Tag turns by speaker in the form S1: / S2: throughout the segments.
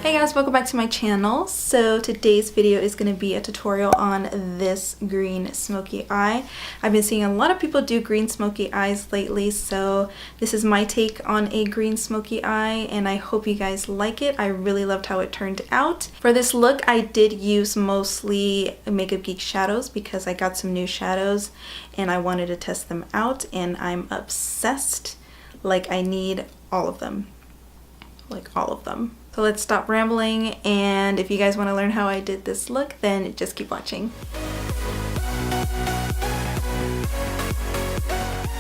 S1: Hey guys, welcome back to my channel. So today's video is going to be a tutorial on this green smoky eye. I've been seeing a lot of people do green smoky eyes lately, so this is my take on a green smoky eye and I hope you guys like it. I really loved how it turned out. For this look, I did use mostly Makeup Geek shadows because I got some new shadows and I wanted to test them out, and I'm obsessed. Like, I need all of them. Like, all of them. So let's stop rambling, and if you guys want to learn how I did this look, then just keep watching.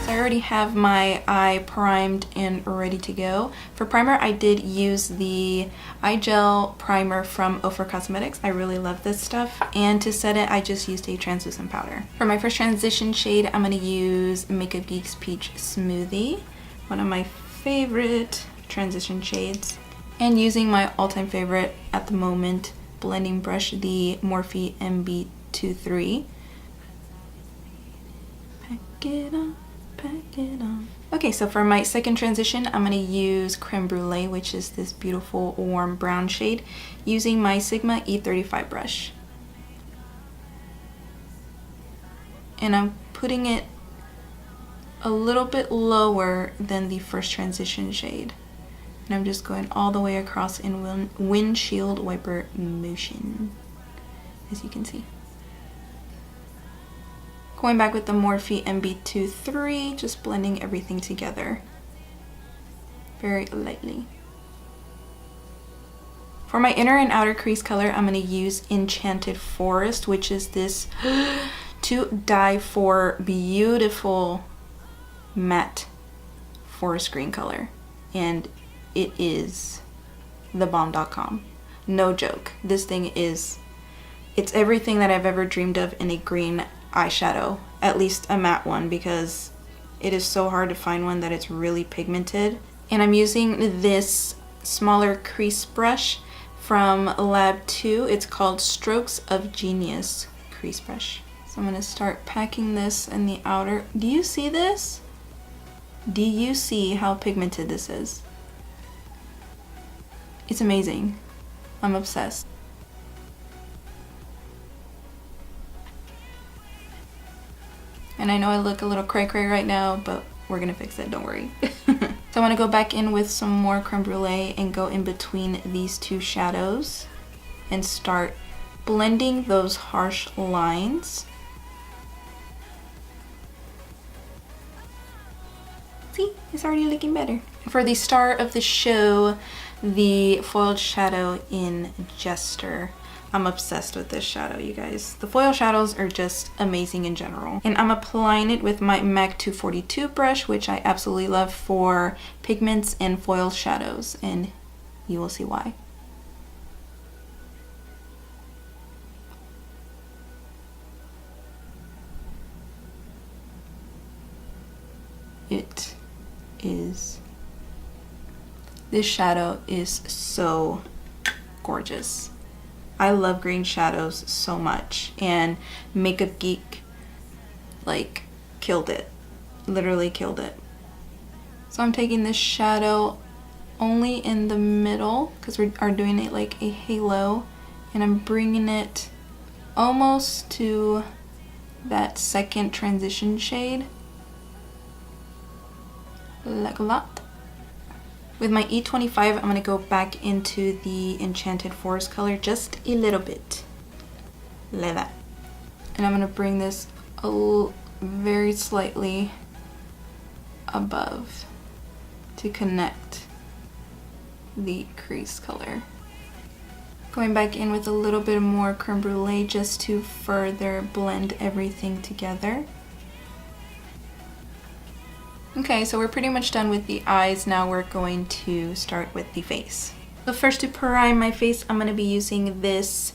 S1: So I already have my eye primed and ready to go. For primer, I did use the eye gel primer from whoisshecosmetics. I really love this stuff. And to set it, I just used a translucent powder. For my first transition shade, I'm going to use Makeup Geek's Peach Smoothie, one of my favorite transition shades. And using my all-time favorite at the moment blending brush, the Morphe MB23. Pack it on, pack it on. Okay, so for my second transition, I'm going to use Creme Brûlée, which is this beautiful warm brown shade, using my Sigma E35 brush. And I'm putting it a little bit lower than the first transition shade. And I'm just going all the way across in windshield wiper motion, as you can see. Going back with the Morphe MB23, just blending everything together very lightly. For my inner and outer crease color, I'm going to use Enchanted Forest, which is this to die for beautiful matte forest green color. And it is thebomb.com. No joke. This thing is, it's everything that I've ever dreamed of in a green eyeshadow, at least a matte one, because it is so hard to find one that it's really pigmented. And I'm using this smaller crease brush from Lab 2. It's called Strokes of Genius crease brush. So I'm going to start packing this in the outer. Do you see this? Do you see how pigmented this is? It's amazing. I'm obsessed. And I know I look a little cray-cray right now, but we're gonna fix it, don't worry. So I'm gonna go back in with some more Creme Brûlée and go in between these two shadows and start blending those harsh lines. See, it's already looking better. For the star of the show, the foiled shadow in Jester. I'm obsessed with this shadow, you guys. The foil shadows are just amazing in general. And I'm applying it with my MAC 242 brush, which I absolutely love for pigments and foil shadows, and you will see why. This shadow is so gorgeous. I love green shadows so much, and Makeup Geek like killed it. Literally killed it. So I'm taking this shadow only in the middle because we are doing it like a halo, and I'm bringing it almost to that second transition shade, like a lot. With my E25, I'm going to go back into the Enchanted Forest color just a little bit, like that. And I'm going to bring this very slightly above to connect the crease color. Going back in with a little bit more Creme Brûlée just to further blend everything together. Okay, so we're pretty much done with the eyes. Now we're going to start with the face. So first, to prime my face, I'm going to be using this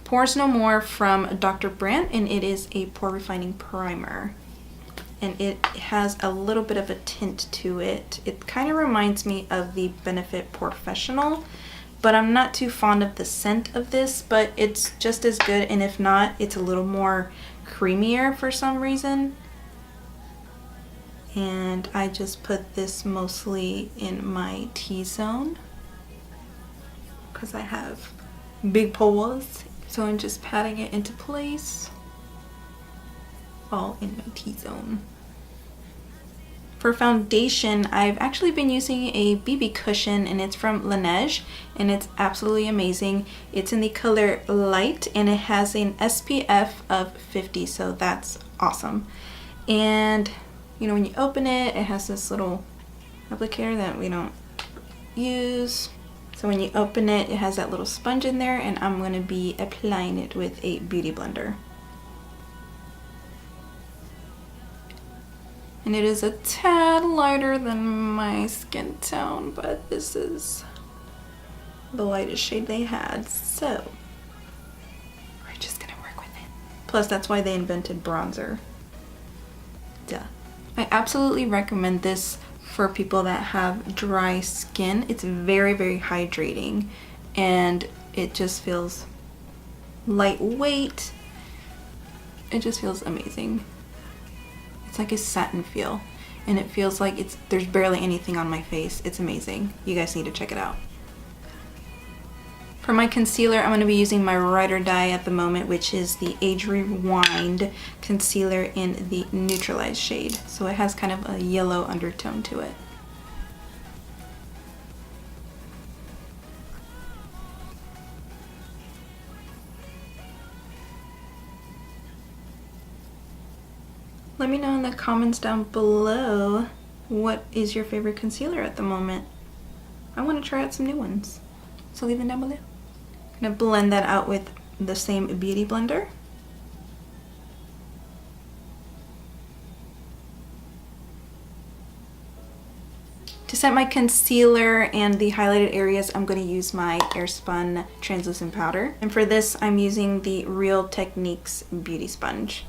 S1: Pores No More from Dr. Brandt, and it is a pore refining primer. And it has a little bit of a tint to it. It kind of reminds me of the Benefit Professional, but I'm not too fond of the scent of this, but it's just as good, and if not, it's a little more creamier for some reason. And I just put this mostly in my T-zone. because I have big paws. So I'm just patting it into place, all in my T-zone. For foundation, I've actually been using a BB cushion, and it's from Laneige, and it's absolutely amazing. It's in the color Light, and it has an SPF of 50, so that's awesome. And you know, when you open it, it has this little applicator that we don't use. So when you open it, it has that little sponge in there, and I'm going to be applying it with a beauty blender. And it is a tad lighter than my skin tone, but this is the lightest shade they had, so we're just gonna work with it. Plus, that's why they invented bronzer. Duh. I absolutely recommend this for people that have dry skin. It's very, very hydrating, and it just feels lightweight. It just feels amazing. It's like a satin feel, and it feels like there's barely anything on my face. It's amazing. You guys need to check it out. For my concealer, I'm going to be using my Ride or Die at the moment, which is the Age Rewind concealer in the neutralized shade. So it has kind of a yellow undertone to it. Let me know in the comments down below, what is your favorite concealer at the moment? I want to try out some new ones, so leave them down below. I'm going to blend that out with the same beauty blender. To set my concealer and the highlighted areas, I'm going to use my Airspun translucent powder. And for this, I'm using the RealTechniques beauty sponge.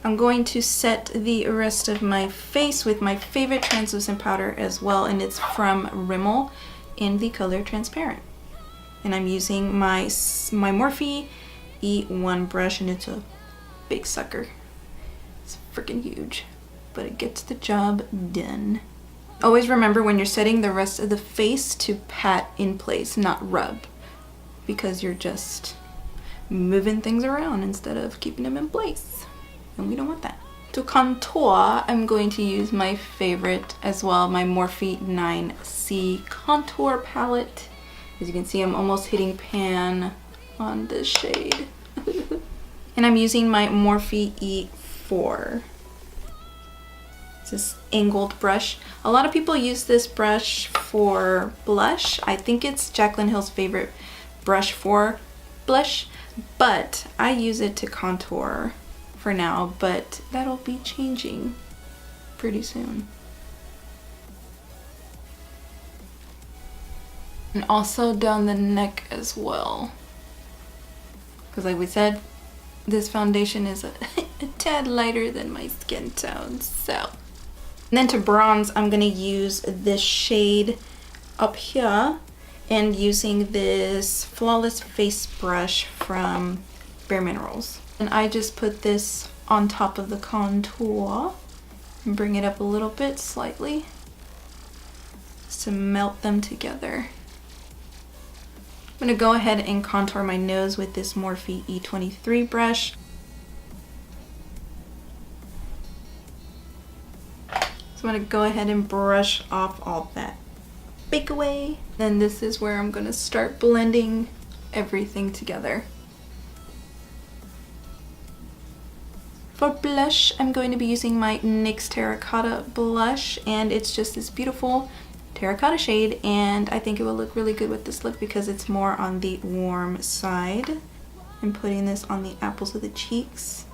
S1: I'm going to set the rest of my face with my favorite translucent powder as well, and it's from Rimmel in the color Transparent. And I'm using my Morphe E1 brush, and it's a big sucker. It's freaking huge, but it gets the job done. Always remember when you're setting the rest of the face to pat in place, not rub, because you're just moving things around instead of keeping them in place. And we don't want that. To contour, I'm going to use my favorite as well, my Morphe 9C contour palette. As you can see, I'm almost hitting pan on this shade. And I'm using my Morphe E4. It's this angled brush. A lot of people use this brush for blush. I think it's Jaclyn Hill's favorite brush for blush, but I use it to contour for now, but that'll be changing pretty soon. And also down the neck as well, because like we said, this foundation is a tad lighter than my skin tone. So, and then to bronze, I'm gonna use this shade up here, and using this Flawless Face brush from Bare Minerals. And I just put this on top of the contour and bring it up a little bit slightly just to melt them together. I'm going to go ahead and contour my nose with this Morphe E23 brush. So I'm going to go ahead and brush off all that bake away. Then this is where I'm going to start blending everything together. For blush, I'm going to be using my NYX Terracotta blush, and it's just this beautiful terracotta shade, and I think it will look really good with this look because it's more on the warm side. I'm putting this on the apples of the cheeks.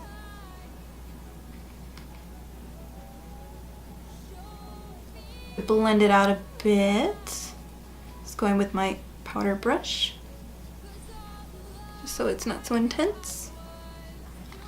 S1: Blend it out a bit. Just going with my powder brush, just so it's not so intense.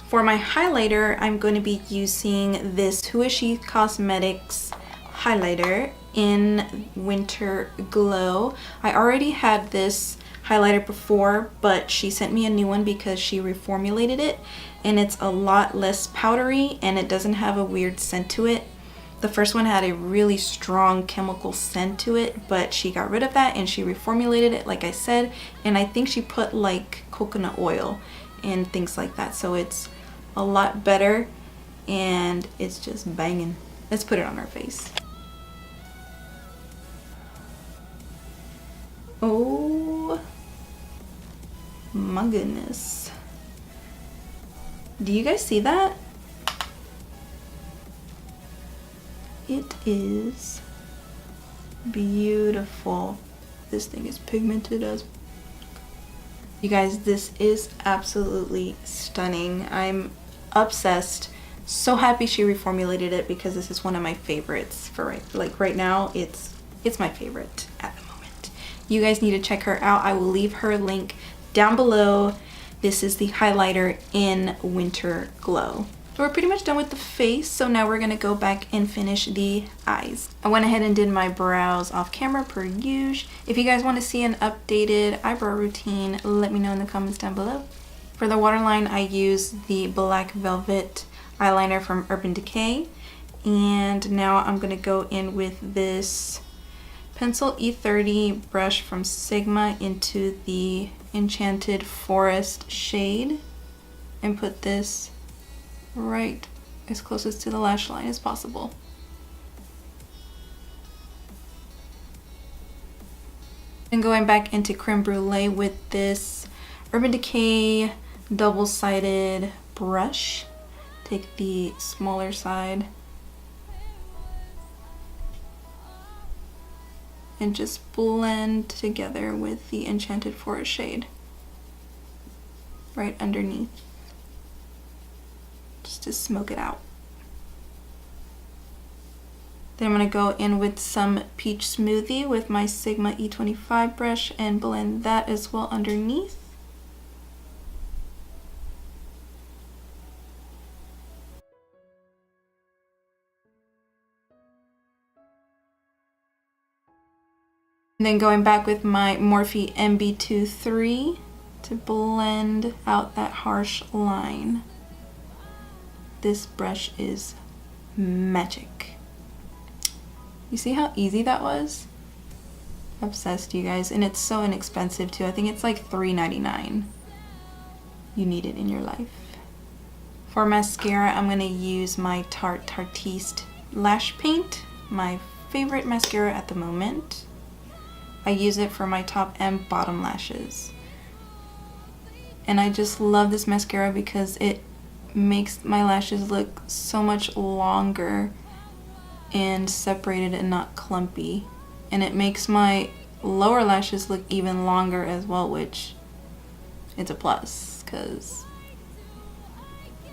S1: For my highlighter, I'm going to be using this whoisshecosmetics highlighter in Winter Glow. I already had this highlighter before, but she sent me a new one because she reformulated it, and it's a lot less powdery and it doesn't have a weird scent to it. The first one had a really strong chemical scent to it, but she got rid of that and she reformulated it, like I said, and I think she put like coconut oil and things like that, so it's a lot better and it's just banging. Let's put it on our face. Oh my goodness. Do you guys see that? It is beautiful. This thing is pigmented as... You guys, this is absolutely stunning. I'm obsessed. So happy she reformulated it because this is one of my favorites for right now. It's my favorite at the moment. You guys need to check her out. I will leave her link down below. This is the highlighter in Winter Glow. So we're pretty much done with the face, so now we're gonna go back and finish the eyes. I went ahead and did my brows off camera per usual. If you guys want to see an updated eyebrow routine, let me know in the comments down below. For the waterline, I use the Black Velvet eyeliner from Urban Decay, and now I'm gonna go in with this Pencil E30 brush from Sigma into the Enchanted Forest shade and put this right as closest to the lash line as possible. And going back into Creme Brûlée with this Urban Decay double-sided brush. Take the smaller side and just blend together with the Enchanted Forest shade right underneath, just to smoke it out. Then I'm going to go in with some Peach Smoothie with my Sigma E25 brush and blend that as well underneath. And then going back with my Morphe MB23 to blend out that harsh line. This brush is magic. You see how easy that was? Obsessed, you guys, and it's so inexpensive too. I think it's like $3.99. You need it in your life. For mascara, I'm gonna use my Tarte Tartiste Lash Paint, my favorite mascara at the moment. I use it for my top and bottom lashes. And I just love this mascara because it makes my lashes look so much longer and separated and not clumpy. And it makes my lower lashes look even longer as well, which it's a plus because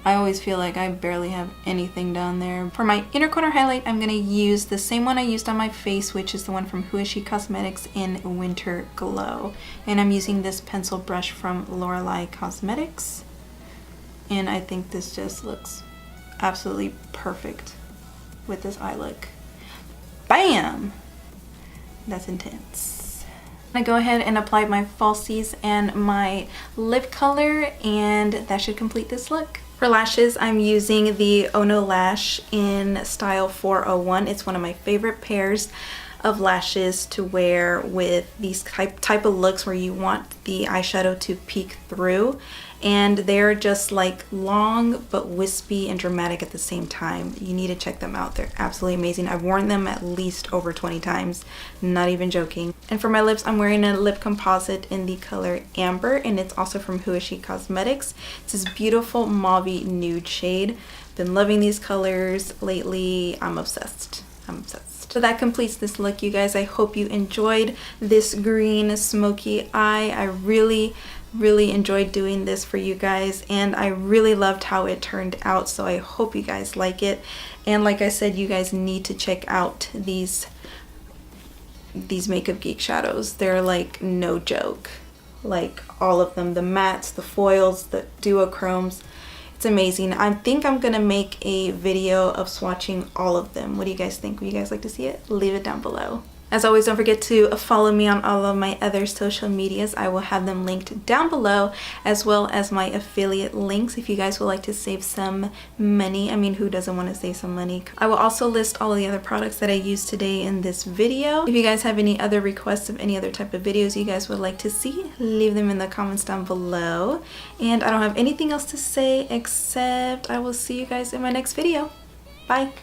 S1: I always feel like I barely have anything down there. For my inner corner highlight, I'm gonna use the same one I used on my face, which is the one from whoisshecosmetics in Winter Glow. And I'm using this pencil brush from Lorelei Cosmetics. And I think this just looks absolutely perfect with this eye look. Bam! That's intense. I'm gonna go ahead and apply my falsies and my lip color, and that should complete this look. For lashes, I'm using the onolash in style 401. It's one of my favorite pairs of lashes to wear with these type of looks where you want the eyeshadow to peek through, and they're just like long but wispy and dramatic at the same time. You need to check them out. They're absolutely amazing. I've worn them at least over 20 times, not even joking. And for my lips, I'm wearing a lip composite in the color Amber, and it's also from whoisshecosmetics. It's this beautiful mauve nude shade. Been loving these colors lately. I'm obsessed. I'm obsessed. So that completes this look, you guys. I hope you enjoyed this green smoky eye. I really enjoyed doing this for you guys, and I really loved how it turned out, so I hope you guys like it. And like I said, you guys need to check out these Makeup Geek shadows. They're like no joke. Like all of them, the mattes, the foils, the duochromes. It's amazing. I think I'm gonna make a video of swatching all of them. What do you guys think? Would you guys like to see it? Leave it down below. As always, don't forget to follow me on all of my other social medias. I will have them linked down below, as well as my affiliate links if you guys would like to save some money. I mean, who doesn't want to save some money? I will also list all of the other products that I used today in this video. If you guys have any other requests of any other type of videos you guys would like to see, leave them in the comments down below. And I don't have anything else to say except I will see you guys in my next video. Bye!